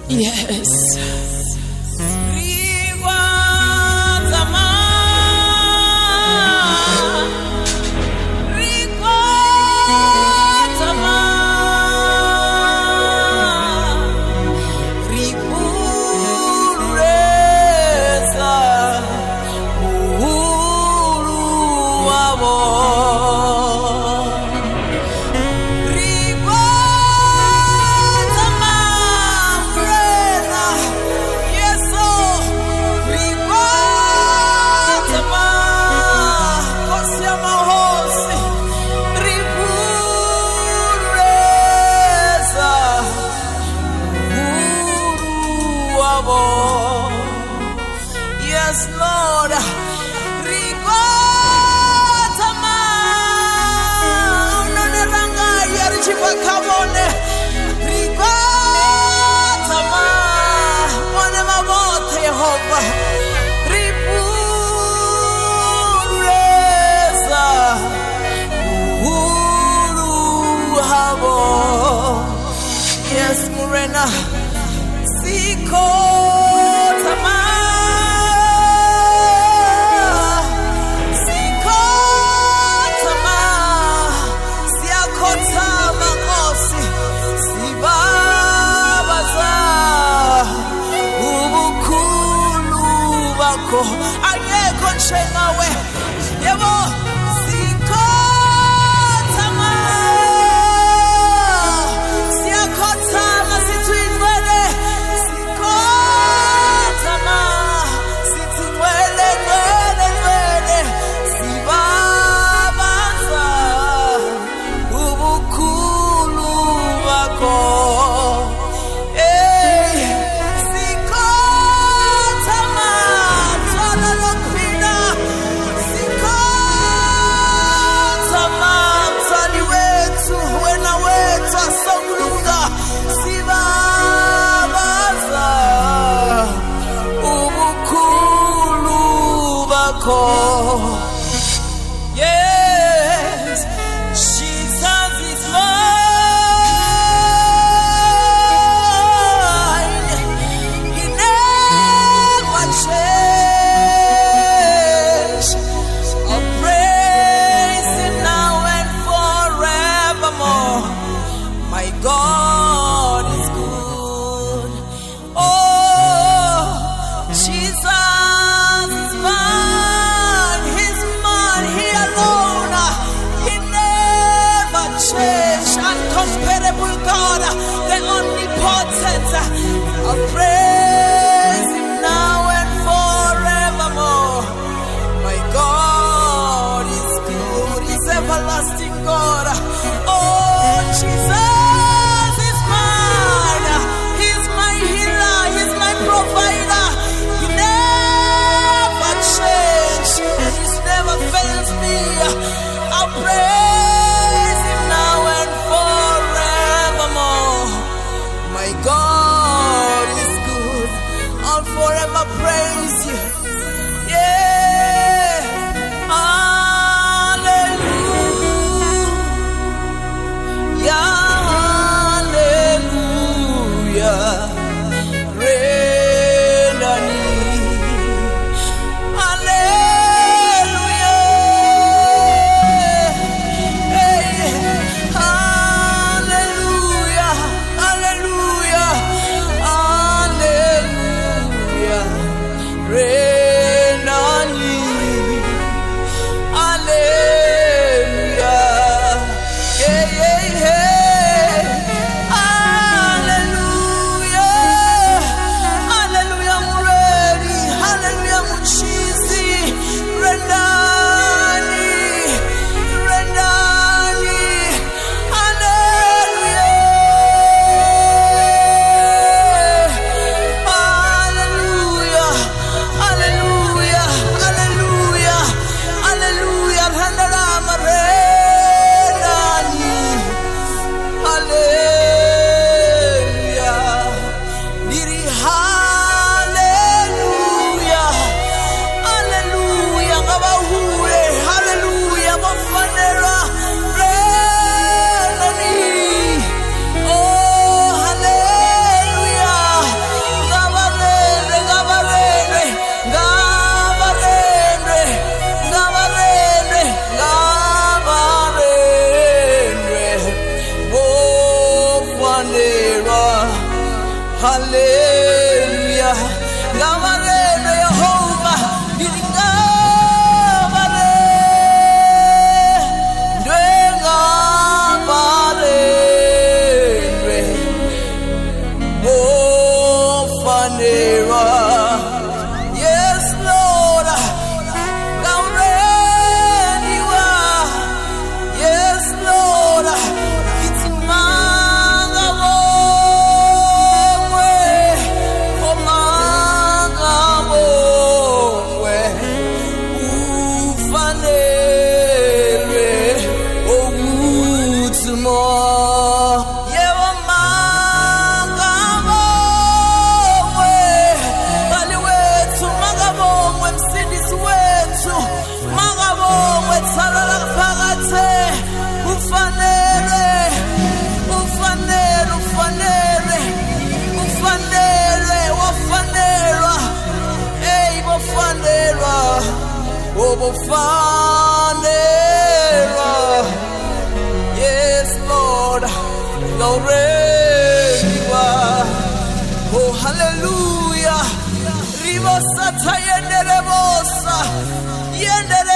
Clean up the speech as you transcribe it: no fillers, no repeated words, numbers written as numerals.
Yes. Yes, Lord. Rigotama. Unanelanga yarichipa kamone. Rigotama. Mwane mabote Yehova. Ripureza. Uhuru habo. Yes, Murena. Siko. Ayeko nshengawe yebo sikotama siyakotama sitwinwele sikotama sitwinwele nwele sibabaza ubukhulu bakho. Yes, Jesus is mine. He never changed. I'll praise Him now and forevermore. My God is good. Oh, Jesus is mine. Uncomparable God, the omnipotent. I'll praise Him now and forevermore. My God is good, He's everlasting God. Oh, Jesus is mine. He's my healer, He's my provider. He never changed, He's never fails me. I'll praise Him now and forevermore. My God is good. I'll forever praise You. Yeah. Hallelujah. Hallelujah. Hallelujah. Hallelujah. Gamarene Jehovah. Gamarene. Gamarene. Oh, Fanera. Yes, Lord. Gamarene you are. Yes, Lord. It's yes, Lord, oh, hallelujah. Ribosa tayendere bosa, yendere